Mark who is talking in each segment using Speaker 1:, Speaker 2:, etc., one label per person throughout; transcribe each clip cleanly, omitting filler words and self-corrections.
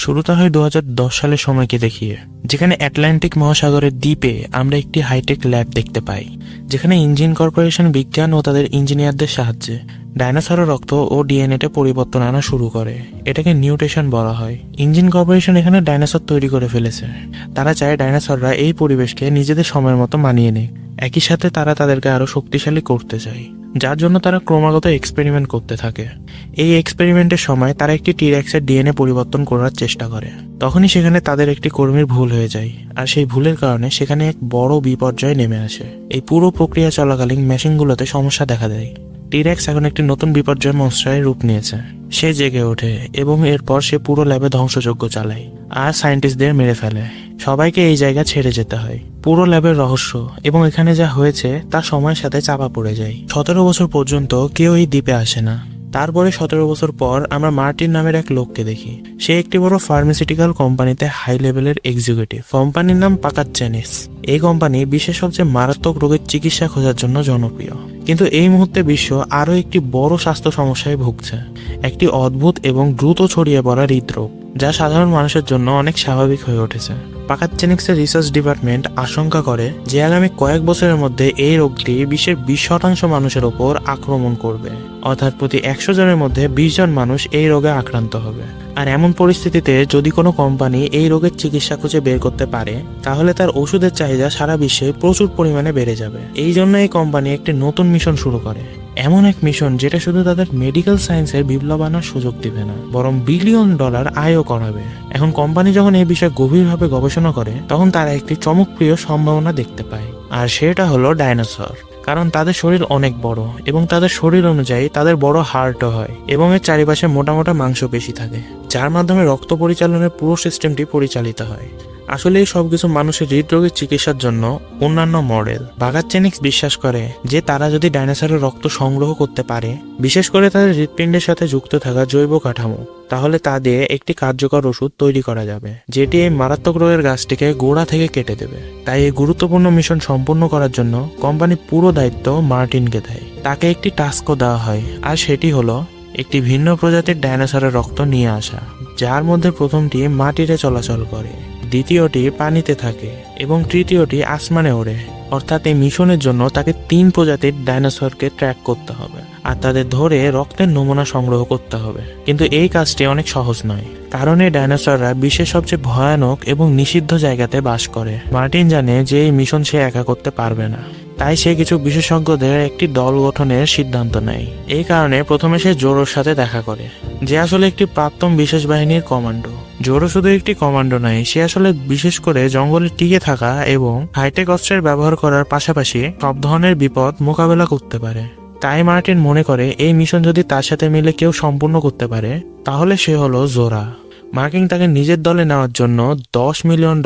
Speaker 1: শুরুটা হয় 2010 সালের সময়কে দেখিয়ে, যেখানে আটলান্টিক মহাসাগরের দ্বীপে আমরা একটি হাইটেক ল্যাব দেখতে পাই, যেখানে ইঞ্জিন কর্পোরেশন বিজ্ঞান ও তাদের ইঞ্জিনিয়ারদের সাহায্যে ডাইনোসরের রক্ত ও ডিএনএতে পরিবর্তন আনা শুরু করে। এটাকে মিউটেশন বলা হয়। ইঞ্জিন কর্পোরেশন এখানে ডাইনোসর তৈরি করে ফেলেছে। তারা চায় ডাইনোসররা এই পরিবেশকে নিজেদের সময়ের মতো মানিয়ে নেয়। একই সাথে তারা তাদেরকে আরো শক্তিশালী করতে চায়, যার জন্য তারা ক্রমাগত এক্সপেরিমেন্ট করতে থাকে। এই এক্সপেরিমেন্টের সময় তারা একটি টিরেক্সের ডিএনএ পরিবর্তন করার চেষ্টা করে। তখনই সেখানে তাদের একটি কর্মীর ভুল হয়ে যায়, আর সেই ভুলের কারণে সেখানে এক বড় বিপর্যয় নেমে আসে। এই পুরো প্রক্রিয়া চলাকালীন মেশিনগুলোতে সমস্যা দেখা দেয়। টিরেক্স এখন একটি নতুন বিপর্যয় মনস্টারের রূপ নিয়েছে। সে জেগে ওঠে এবং এরপর সে পুরো ল্যাবে ধ্বংসযজ্ঞ চালায় আর সায়েন্টিস্টদের মেরে ফেলে। সবাইকে এই জায়গা ছেড়ে যেতে হয়। পুরো ল্যাবের রহস্য এবং এখানে যা হয়েছে তা সময়ের সাথে চাপা পড়ে যায়। 17 বছর পর্যন্ত কেউ এই দ্বীপে আসে না। তারপরে 17 বছর পর আমরা মার্টিন নামের এক লোককে দেখি। সে একটি বড় ফার্মাসিউটিক্যাল কোম্পানিতে হাই লেভেলের এক্সিকিউটিভ। কোম্পানির নাম পাকাচ্চেনিস। এই কোম্পানি বিশ্বের সবচেয়ে মারাত্মক রোগের চিকিৎসা খোঁজার জন্য জনপ্রিয়। কিন্তু এই মুহূর্তে বিশ্ব আরও একটি বড় স্বাস্থ্য সমস্যায় ভুগছে, একটি অদ্ভুত এবং দ্রুত ছড়িয়ে পড়া হৃদরোগ, যা সাধারণ মানুষের জন্য অনেক স্বাভাবিক হয়ে উঠেছে। পাকাচ্চেনিক্সের রিসার্চ ডিপার্টমেন্ট আশঙ্কা করে যে আগামী কয়েক বছরের মধ্যে এই রোগটি বিশ্বের 20% মানুষের ওপর আক্রমণ করবে, অর্থাৎ প্রতি 100 জনের মধ্যে 20 জন মানুষ এই রোগে আক্রান্ত হবে। আর এমন পরিস্থিতিতে যদি কোনো কোম্পানি এই রোগের চিকিৎসা খুঁজে বের করতে পারে, তাহলে তার ওষুধের চাহিদা সারা বিশ্বে প্রচুর পরিমাণে বেড়ে যাবে। এই জন্য এই কোম্পানি একটি নতুন মিশন শুরু করে, এমন এক মিশন যেটা শুধু তাদের মেডিকেল সায়েন্সের বিপ্লব আনার সুযোগ দিবে না, বরং $বিলিয়ন আয়ও করাবে। এখন কোম্পানি যখন এই বিষয়ে গভীরভাবে গবেষণা করে, তখন তারা একটি চমকপ্রিয় সম্ভাবনা দেখতে পায়, আর সেটা হলো ডাইনোসর। কারণ তাদের শরীর অনেক বড় এবং তাদের শরীর অনুযায়ী তাদের বড় হার্টও হয় এবং এর চারিপাশে মোটা মোটা মাংসপেশি থাকে, যার মাধ্যমে রক্ত পরিচালনের পুরো সিস্টেমটি পরিচালিত হয়। আসলে এই সবকিছু মানুষের হৃদরোগের চিকিৎসার জন্য অন্যান্য মডেল। পাকাচ্চেনিক্স বিশ্বাস করে যে তারা যদি ডাইনোসরের রক্ত সংগ্রহ করতে পারে, বিশেষ করে তাদের হৃৎপিণ্ডের সাথে যুক্ত থাকা জৈব কাঠামো, তাহলে তা দিয়ে একটি কার্যকর ওষুধ তৈরি করা যাবে, যেটি এই মারাত্মক রোগের গাছটিকে গোড়া থেকে কেটে দেবে। তাই এই গুরুত্বপূর্ণ মিশন সম্পন্ন করার জন্য কোম্পানি পুরো দায়িত্ব মার্টিনকে দেয়। তাকে একটি টাস্কও দেওয়া হয়, আর সেটি হলো একটি ভিন্ন প্রজাতির ডাইনোসরের রক্ত নিয়ে আসা, যার মধ্যে প্রথমটি মাটিতে চলাচল করে, দ্বিতীয়টি পানিতে থাকে এবং তৃতীয়টি আসমানে ওড়ে। অর্থাৎ এই মিশনের জন্য তাকে 3 প্রজাতির ডাইনোসরকে ট্র্যাক করতে হবে আর তাদের ধরে রক্তের নমুনা সংগ্রহ করতে হবে। কিন্তু এই কাজটি অনেক সহজ নয়, কারণ এই ডাইনোসররা বিশ্বের সবচেয়ে ভয়ানক এবং নিষিদ্ধ জায়গাতে বাস করে। মার্টিন জানে যে এই মিশন সে একা করতে পারবে না, তাই সে কিছু বিশেষজ্ঞদের একটি দল গঠনের সিদ্ধান্ত নেয়। এই কারণে প্রথমে সে জোরোর সাথে দেখা করে, যে আসলে একটি প্রাক্তন বিশেষ বাহিনীর কমান্ডো। জোরো শুধু একটি কমান্ডো নয়, সে আসলে বিশেষ করে জঙ্গলে টিকে থাকা এবং হাইটেক অস্ত্রের ব্যবহার করার পাশাপাশি সব ধরনের বিপদ মোকাবেলা করতে পারে। তাই মার্টিন মনে করে এই মিশন যদি তার সাথে মিলে কেউ সম্পূর্ণ করতে পারে, তাহলে সে হলো জোরা। মার্কিন তাকে নিজের দলে নেওয়ার জন্য $10 মিলিয়ন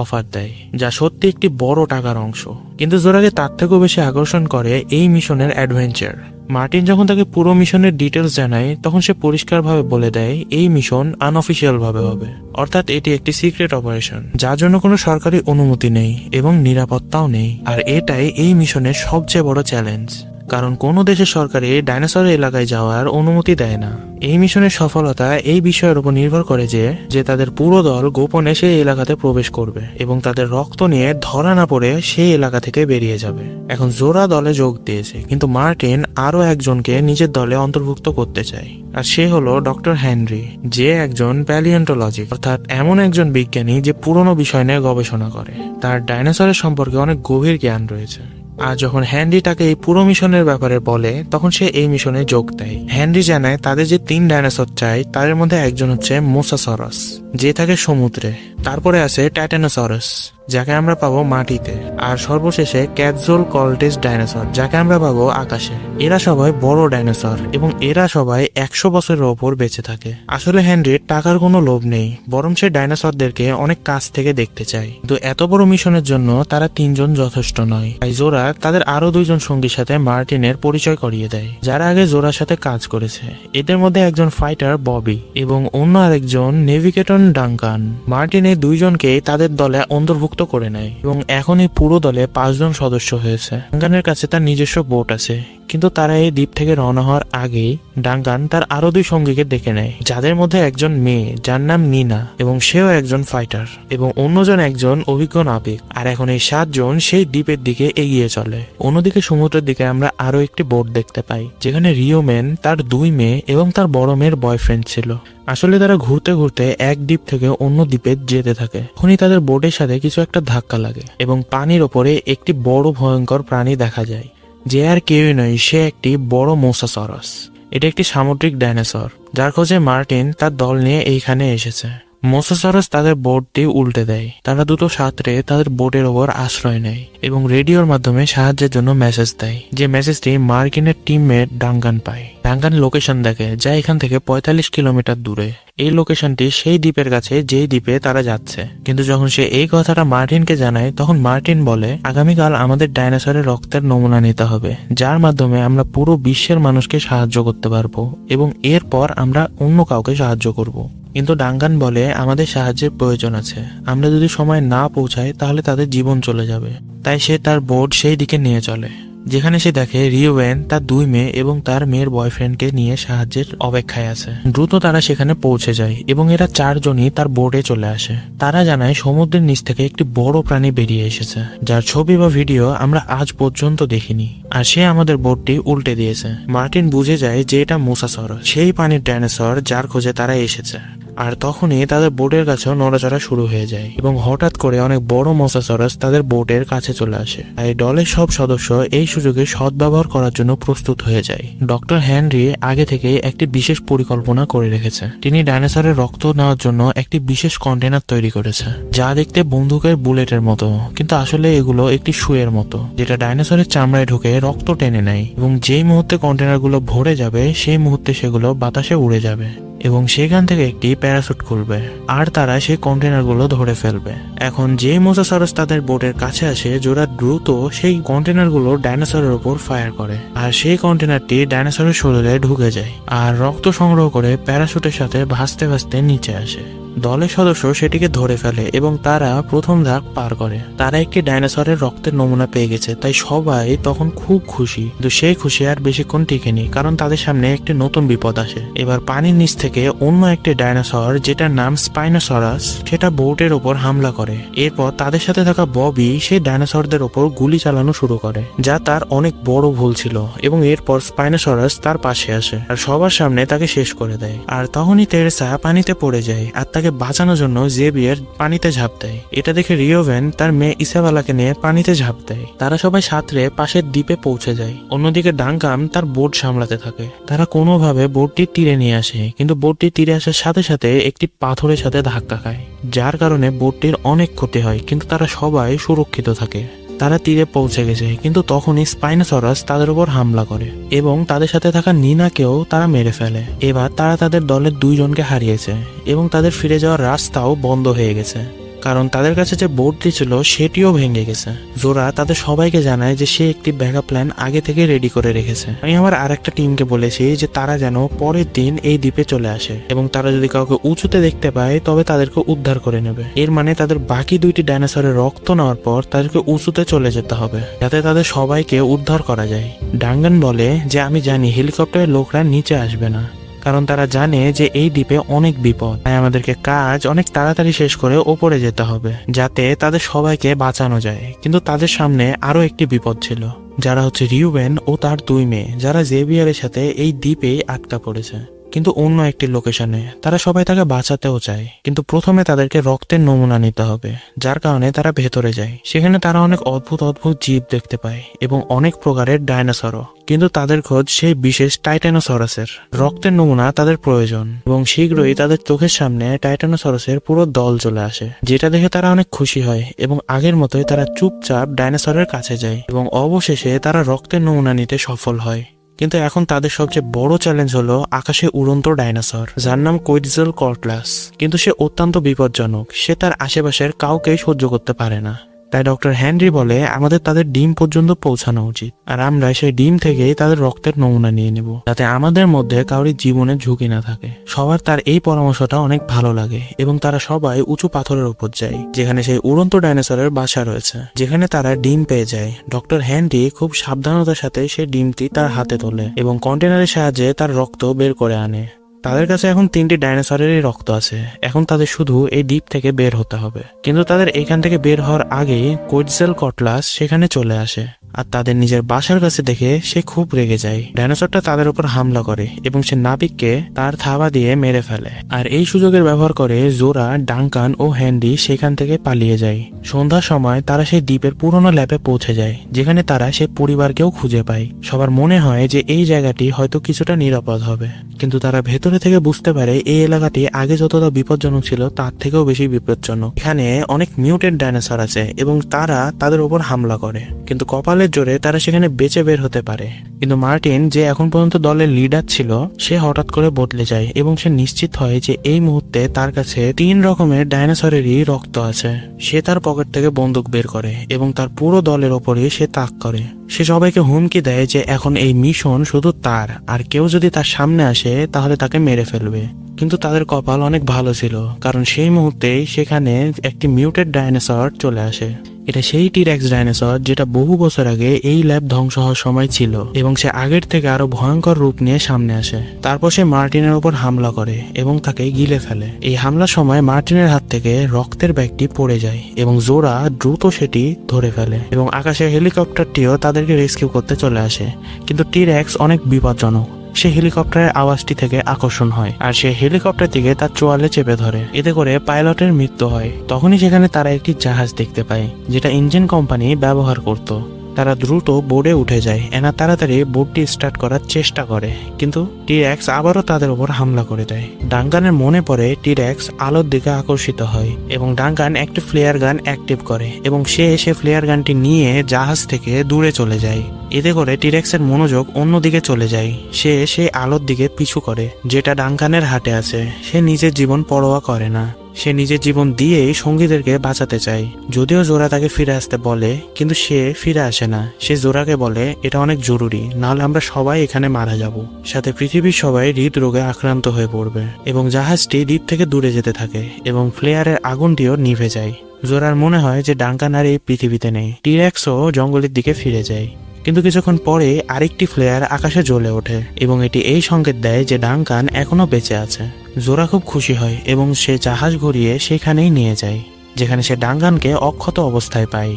Speaker 1: অফার দেয়, যা সত্যি একটি বড় টাকার অংশ। কিন্তু জোরাকে তার থেকেও বেশি আকর্ষণ করে এই মিশনের অ্যাডভেঞ্চার। মার্টিন যখন তাকে পুরো মিশনের ডিটেলস জানায়, তখন সে পরিষ্কারভাবে বলে দেয় এই মিশন আনঅফিসিয়াল ভাবে হবে, অর্থাৎ এটি একটি সিক্রেট অপারেশন, যার জন্য কোনো সরকারি অনুমতি নেই এবং নিরাপত্তাও নেই। আর এটাই এই মিশনের সবচেয়ে বড় চ্যালেঞ্জ, কারণ কোনো দেশের সরকারি ডাইনোসরের এলাকায় যাওয়ার অনুমতি দেয় না। এই মিশনের সফলতা এই বিষয়ের উপর নির্ভর করে যে তাদের পুরো দল গোপনে সেই এলাকাতে প্রবেশ করবে এবং তাদের রক্ত নিয়ে ধরা না পড়ে সেই এলাকা থেকে বেরিয়ে যাবে। এখন জোরা দলে যোগ দিয়েছে, কিন্তু মার্টিন আরো একজনকে নিজের দলে অন্তর্ভুক্ত করতে চায়, আর সে হলো ডক্টর হেনরি, যে একজন প্যালিওন্টোলজিস্ট, অর্থাৎ এমন একজন বিজ্ঞানী যে পুরনো বিষয় নিয়ে গবেষণা করে। তার ডাইনোসরের সম্পর্কে অনেক গভীর জ্ঞান রয়েছে। আর যখন হেনরি তাকে এই পুরো মিশনের ব্যাপারে বলে, তখন সে এই মিশনে যোগ দেয়। হেনরি জানায় তাদের যে 3 ডাইনোসর চাই, তাদের মধ্যে একজন হচ্ছে মোসাসরাস, যে থাকে সমুদ্রে, তারপরে আছে টাইটানোসরাস, যাকে আমরা পাবো মাটিতে, আর সর্বশেষে ক্যাটজোলকল্টেস ডাইনোসর, যাকে আমরা পাবো আকাশে। এরা সবাই বড় ডাইনোসর এবং এরা সবাই 100 বছরের ওপর বেঁচে থাকে। আসলে হেনরির টাকার কোনো লোভ নেই, বরং সে ডাইনোসরদেরকে অনেক কাছ থেকে দেখতে চায়। কিন্তু এত বড় মিশনের জন্য তারা 3 জন যথেষ্ট নয়। তাই জোরা তাদের আরো 2 জন সঙ্গীর সাথে মার্টিনের পরিচয় করিয়ে দেয়, যারা আগে জোরার সাথে কাজ করেছে। এদের মধ্যে একজন ফাইটার ববি এবং অন্য আরেকজন নেভিগেটর ডাঙ্কান। মার্টিন এই দুইজনকেই তাদের দলে অন্তর্ভুক্ত করে নেয় এবং এখন এই পুরো দলে 5 জন সদস্য হয়েছে। ডাঙ্গানের কাছে তার নিজস্ব বোট আছে, কিন্তু তারা এই দ্বীপ থেকে রওনা হওয়ার আগেই ডাঙ্গান তার আরো 2 সঙ্গীকে ডেকে নেয়, যাদের মধ্যে একজন মেয়ে যার নাম নিনা এবং সেও একজন ফাইটার এবং অন্যজন একজন অভিজ্ঞ নাবিক। আর এখন এই 7 জন সেই দ্বীপের দিকে এগিয়ে চলে। অন্যদিকে সমুদ্রের দিকে আমরা আরো একটি বোট দেখতে পাই, যেখানে রিওম্যান, তার 2 মেয়ে এবং তার বড় মেয়ের বয়ফ্রেন্ড ছিল। আসলে তারা ঘুরতে ঘুরতে এক দ্বীপ থেকে অন্য দ্বীপে যেতে থাকে। তখনই তাদের বোটের সাথে কিছু একটা ধাক্কা লাগে এবং পানির ওপরে একটি বড় ভয়ঙ্কর প্রাণী দেখা যায়, যে আর কেউই নয়, সে একটি বড় মোসাসরাস। এটা একটি সামুদ্রিক ডাইনোসর, যার খোঁজে মার্টিন তার দল নিয়ে এইখানে এসেছে। মোসাসরাস তাদের বোটটি উল্টে দেয়। তারা দুটো সাঁতরে তাদের বোটের ওপর আশ্রয় নেয় এবং রেডিওর মাধ্যমে সাহায্যের জন্য মেসেজ দেয়, যে মেসেজটি মার্কিনের টিমমেট ডাঙ্গান পায়। ডাঙ্গান লোকেশন দেখে, যা এখান থেকে 45 কিলোমিটার দূরে। এই লোকেশনটি সেই দ্বীপের কাছে যেই দ্বীপে তারা যাচ্ছে। কিন্তু যখন সে এই কথাটা মার্টিনকে জানায়, তখন মার্টিন বলে, আগামীকাল আমাদের ডাইনোসরের রক্তের নমুনা নিতে হবে, যার মাধ্যমে আমরা পুরো বিশ্বের মানুষকে সাহায্য করতে পারবো এবং এরপর আমরা অন্য কাউকে সাহায্য করব। কিন্তু ডাঙ্গান বলে, আমাদের সাহায্যের প্রয়োজন আছে, আমরা যদি সময় না পৌঁছাই তাহলে তাদের জীবন চলে যাবে। তাই সে তার বোট সেই দিকে নিয়ে চলে, যেখানে সে দেখে রিওয়েন তার 2 মেয়ে এবং তার মেয়ের বয়ফ্রেন্ডকে নিয়ে সাহায্যের অপেক্ষায় আছে। দ্রুত তারা সেখানে পৌঁছে যায় এবং এরা 4 জনই তার বোটে চলে আসে। তারা জানায় সমুদ্রের নিচ থেকে একটি বড় প্রাণী বেরিয়ে এসেছে, যার ছবি বা ভিডিও আমরা আজ পর্যন্ত দেখিনি, আর সে আমাদের বোটটি উল্টে দিয়েছে। মার্টিন বুঝে যায় যে এটা মোসাসরাস, সেই পানির ডাইনোসর যার খোঁজে তারা এসেছে। আর তখনই তাদের বোটের কাছেও নড়াচড়া শুরু হয়ে যায় এবং হঠাৎ করে অনেক বড় মোসাসরাস তাদের বোটের কাছে চলে আসে। আর এই দলের সব সদস্য এই সুযোগে সদ্ব্যবহার করার জন্য প্রস্তুত হয়ে যায়। ডক্টর হেনরি আগে থেকে একটি বিশেষ পরিকল্পনা করে রেখেছে। তিনি ডাইনোসরের রক্ত নেওয়ার জন্য একটি বিশেষ কন্টেনার তৈরি করেছে, যা দেখতে বন্দুকের বুলেটের মতো, কিন্তু আসলে এগুলো একটি সুয়ের মতো, যেটা ডাইনোসরের চামড়ায় ঢুকে রক্ত টেনে নেয় এবং যেই মুহূর্তে কন্টেনারগুলো ভরে যাবে সেই মুহূর্তে সেগুলো বাতাসে উড়ে যাবে এবং সেখান থেকে একটি প্যারাশুট খুলবে আর তারা সেই কন্টেনারগুলো ধরে ফেলবে। এখন যে মোসাসরাস তাদের বোটের কাছে আসে, জোরা দ্রুত সেই কন্টেনারগুলো ডাইনোসরের উপর ফায়ার করে আর সেই কন্টেনারটি ডাইনোসরের শরীরে ঢুকে যায় আর রক্ত সংগ্রহ করে প্যারাশুটের সাথে ভাসতে ভাসতে নিচে আসে। দলের সদস্য সেটিকে ধরে ফেলে এবং তারা প্রথম ধাপ পার করে। তারা একটি ডাইনোসরের রক্তের নমুনা পেয়ে গেছে, তাই সবাই তখন খুব খুশি। কিন্তু সেই খুশি আর বেশিক্ষণ টিকেনি, কারণ তাদের সামনে একটি নতুন বিপদ আসে। এবার পানির নিচ থেকে অন্য একটি ডাইনোসর, যেটার নাম স্পাইনোসরাস, সেটা বোটের ওপর হামলা করে। এরপর তাদের সাথে থাকা ববি সেই ডাইনোসরদের ওপর গুলি চালানো শুরু করে, যা তার অনেক বড় ভুল ছিল। এবং এরপর স্পাইনোসরাস তার পাশে আসে আর সবার সামনে তাকে শেষ করে দেয়। আর তখনই তেরেসা পানিতে পড়ে যায় আর তাকে বাঁচানোর জন্য জেভিয়ার পানিতে ঝাঁপ দেয়। এটা দেখে রিওভেন তার মেয়ে ইসাবেলাকে নিয়ে পানিতে ঝাঁপ দেয়। তারা সবাই সাঁতরে পাশের দ্বীপে পৌঁছে যায়। অন্যদিকে ডাঙ্গান তার বোট সামলাতে থাকে। তারা কোনোভাবে বোটটি তীরে নিয়ে আসে, কিন্তু বোটটি তীরে আসার সাথে সাথে একটি পাথরের সাথে ধাক্কা খায়, যার কারণে বোটটির অনেক ক্ষতি হয়, কিন্তু তারা সবাই সুরক্ষিত থাকে। তারা তীরে পৌঁছে গেছে, কিন্তু তখনই স্পাইনোসরাস তাদের উপর হামলা করে এবং তাদের সাথে থাকা নিনাকেও তারা মেরে ফেলে। এবার তারা তাদের দলের 2 জনকে হারিয়েছে এবং তাদের ফিরে যাওয়ার রাস্তাও বন্ধ হয়ে গেছে, কারণ তাদের কাছে যে বোটটি ছিল সেটিও ভেঙে গেছে। জোরা তাদের সবাইকে জানায় যে সে একটি ব্যাকআপ প্ল্যান আগে থেকে রেডি করে রেখেছে। আমি আমার আরেকটা টিমকে বলেছি যে তারা যেন পরের দিন এই দ্বীপে চলে আসে এবং তারা যদি কাউকে উঁচুতে দেখতে পায় তবে তাদেরকে উদ্ধার করে নেবে। এর মানে তাদের বাকি 2টি ডাইনোসরের রক্ত নেওয়ার পর তাদেরকে উঁচুতে চলে যেতে হবে, যাতে তাদের সবাইকে উদ্ধার করা যায়। ডাঙ্গান বলে যে আমি জানি হেলিকপ্টারের লোকরা নিচে আসবে না, কারণ তারা জানে যে এই দ্বীপে অনেক বিপদ, তাই আমাদেরকে কাজ অনেক তাড়াতাড়ি শেষ করে ওপরে যেতে হবে, যাতে তাদের সবাইকে বাঁচানো যায়। কিন্তু তাদের সামনে আরো একটি বিপদ ছিল, যারা হচ্ছে রিউবেন ও তার 2 মেয়ে, যারা জেভিয়ারের সাথে এই দ্বীপেই আটকা পড়েছে, কিন্তু অন্য একটি লোকেশনে। তারা সবাই তাকে বাঁচাতেও চায়, কিন্তু প্রথমে তাদেরকে রক্তের নমুনা নিতে হবে, যার কারণে তারা ভেতরে যায়। সেখানে তারা অনেক অদ্ভুত অদ্ভুত জীব দেখতে পায় এবং অনেক প্রকারের ডাইনোসরও, কিন্তু তাদের খোঁজ সেই বিশেষ টাইটানোসরাসের। রক্তের নমুনা তাদের প্রয়োজন এবং শীঘ্রই তাদের চোখের সামনে টাইটানোসরাসের পুরো দল চলে আসে, যেটা দেখে তারা অনেক খুশি হয় এবং আগের মতোই তারা চুপচাপ ডাইনোসরের কাছে যায় এবং অবশেষে তারা রক্তের নমুনা নিতে সফল হয়। কিন্তু এখন তাদের সবচেয়ে বড় চ্যালেঞ্জ হলো আকাশে উড়ন্ত ডাইনোসর, যার নাম কোয়েটজালকটলাস। কিন্তু সে অত্যন্ত বিপজ্জনক, সে তার আশেপাশের কাউকেই সহ্য করতে পারে না। তাই ডক্টর হেনরি বলে আমাদের তাদের ডিম পর্যন্ত পৌঁছানো উচিত, আর আমরা সেই ডিম থেকেই তাদের রক্তের নমুনা নিয়ে নেব, যাতে আমাদের মধ্যে কারোর জীবনের ঝুঁকি না থাকে। সবার তার এই পরামর্শটা অনেক ভালো লাগে এবং তারা সবাই উঁচু পাথরের উপর যায়, যেখানে সেই উড়ন্ত ডাইনোসরের বাসা রয়েছে, যেখানে তারা ডিম পেয়ে যায়। ডক্টর হেনরি খুব সাবধানতার সাথে সেই ডিমটি তার হাতে তোলে এবং কন্টেনারের সাহায্যে তার রক্ত বের করে আনে। তাদের কাছে এখন 3টি ডাইনোসরেরই রক্ত আছে, এখন তাদের শুধু এই দ্বীপ থেকে বের হতে হবে। কিন্তু তাদের এখান থেকে বের হওয়ার আগেই কোয়েটজালকটলাস সেখানে চলে আসে, আর তাদের নিজের বাসার কাছে দেখে সে খুব রেগে যায়। ডাইনোসরটা তাদের উপর হামলা করে এবং সে নাবিককে তার থাবা দিয়ে মেরে ফেলে। আর এই সুযোগের ব্যবহার করে জোরা, ডাঙ্কান ও হেনরি সেখান থেকে পালিয়ে যায়। সন্ধ্যার সময় তারা সেই দ্বীপের পুরনো ল্যাবে পৌঁছে যায়, যেখানে তারা সেই পরিবারকেও খুঁজে পায়। সবার মনে হয় যে এই জায়গাটি হয়তো কিছুটা নিরাপদ হবে, কিন্তু তারা ভেতরে থেকে বুঝতে পারে এই এলাকাটি আগে যতটা বিপজ্জনক ছিল তার থেকেও বেশি বিপজ্জনক। এখানে অনেক মিউটেড ডাইনোসর আছে এবং তারা তাদের উপর হামলা করে, কিন্তু কপালের জোরে তারা সেখানে বেঁচে বের হতে পারে। কিন্তু মার্টিন, যে এখন পর্যন্ত দলের লিডার ছিল, সে হঠাৎ করে বদলে যায় এবং সে নিশ্চিত হয় যে এই মুহূর্তে তার কাছে 3 রকমের ডাইনোসরেরই রক্ত আছে। সে তার পকেট থেকে বন্দুক বের করে এবং তার পুরো দলের ওপরে সে তাক করে। সে সবাইকে হুমকি দেয় যে এখন এই মিশন শুধু তার, আর কেউ যদি তার সামনে আসে তাহলে তাকে মেরে ফেলবে। কিন্তু তাদের কপাল অনেক ভালো ছিল, কারণ সেই মুহূর্তেই সেখানে একটি মিউটেড ডাইনোসর চলে আসে। এটা সেই টিরেক্স ডাইনোসর যেটা বহু বছর আগে এই ল্যাব ধ্বংস হওয়ার সময় ছিল, এবং সে আগের থেকে আরো ভয়ঙ্কর রূপ নিয়ে সামনে আসে। তারপর সে মার্টিনের উপর হামলা করে এবং তাকে গিলে ফেলে। এই হামলার সময় মার্টিনের হাত থেকে রক্তের ব্যাগটি পড়ে যায় এবং জোরা দ্রুত সেটি ধরে ফেলে এবং আকাশে হেলিকপ্টারটিও তাদেরকে রেস্কিউ করতে চলে আসে। কিন্তু টিরেক্স অনেক বিপজ্জনক। সে হেলিকপ্টারের আওয়াজটি থেকে আকর্ষণ হয় আর সে হেলিকপ্টারটিকে তার চোয়ালে চেপে ধরে। এতে করে পাইলটের মৃত্যু হয়। তখনই সেখানে তারা একটি জাহাজ দেখতে পায়, যেটা ইঞ্জিন কোম্পানি ব্যবহার করত। তারা দ্রুত বোর্ডে উঠে যায়। এনা তাড়াতাড়ি বোর্ডটি স্টার্ট করার চেষ্টা করে, কিন্তু টিরেক্স আবারও তাদের উপর হামলা করে দেয়। ডাঙ্কানের মনে পড়ে টিরেক্স আলোর দিকে আকর্ষিত হয় এবং ডাঙ্কান একটি ফ্লেয়ার গান অ্যাক্টিভ করে এবং সে ফ্লেয়ার গানটি নিয়ে জাহাজ থেকে দূরে চলে যায়। এতে করে টিরেক্সের মনোযোগ অন্যদিকে চলে যায়। সে সেই আলোর দিকে পিছু করে, যেটা ডাঙ্কানের হাতে আছে। সে নিজের জীবন পরোয়া করে না। সে নিজের জীবন দিয়েই সঙ্গীদেরকে বাঁচাতে চায়। যদিও জোরা তাকে ফিরে আসতে বলে, কিন্তু সে ফিরে আসে না। সে জোরাকে বলে এটা অনেক জরুরি, নাহলে আমরা সবাই এখানে মারা যাব। সাথে পৃথিবীর সবাই হৃদরোগে আক্রান্ত হয়ে পড়বে। এবং জাহাজটি দ্বীপ থেকে দূরে যেতে থাকে এবং ফ্লেয়ারের আগুনটিও নিভে যায়। জোরার মনে হয় যে ডাঙ্কান আর এই পৃথিবীতে নেই। টিরেক্সও জঙ্গলের দিকে ফিরে যায়। কিন্তু কিছুক্ষণ পরে আরেকটি ফ্লেয়ার আকাশে জ্বলে ওঠে এবং এটি এই সংকেত দেয় যে ডাঙ্কান এখনো বেঁচে আছে। জোরা খুব খুশি হয় এবং সে জাহাজ ঘুরিয়ে সেখানেই নিয়ে যায়, যেখানে সে ডাঙ্কানকে অক্ষত অবস্থায় পায়।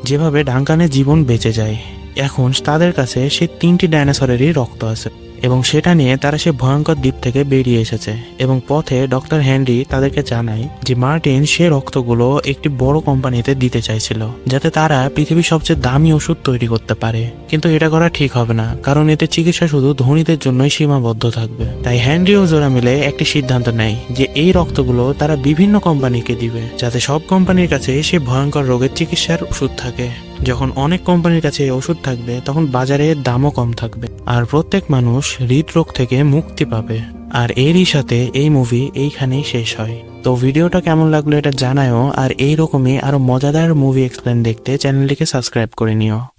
Speaker 1: যেভাবে ডাঙ্কানের জীবন বেঁচে যায়। এখন তাদের কাছে সেই 3টি ডাইনোসরেরই রক্ত আছে এবং সেটা নিয়ে তারা সে ভয়ঙ্কর দ্বীপ থেকে বেরিয়ে এসেছে। এবং পথে ডক্টর হেনরি তাদেরকে জানায় যে মার্টিন সে রক্তগুলো একটি বড় কোম্পানিতে দিতে চাইছিল, যাতে তারা পৃথিবীর সবচেয়ে দামি ওষুধ তৈরি করতে পারে। কিন্তু এটা করা ঠিক হবে না, কারণ এতে চিকিৎসা শুধু ধনীদের জন্যই সীমাবদ্ধ থাকবে। তাই হেনরি ও জোরা মিলে একটি সিদ্ধান্ত নেয় যে এই রক্তগুলো তারা বিভিন্ন কোম্পানিকে দিবে, যাতে সব কোম্পানির কাছে সে ভয়ঙ্কর রোগের চিকিৎসার ওষুধ থাকে। যখন অনেক কোম্পানির কাছে এই ওষুধ থাকবে, তখন বাজারে দামও কম থাকবে আর প্রত্যেক মানুষ হৃদরোগ থেকে মুক্তি পাবে। আর এরই সাথে এই মুভি এইখানেই শেষ হয়। তো ভিডিওটা কেমন লাগলো এটা জানাও, আর এইরকমই আরো মজাদার মুভি এক্সপ্লেন দেখতে চ্যানেলটিকে সাবস্ক্রাইব করে নিও।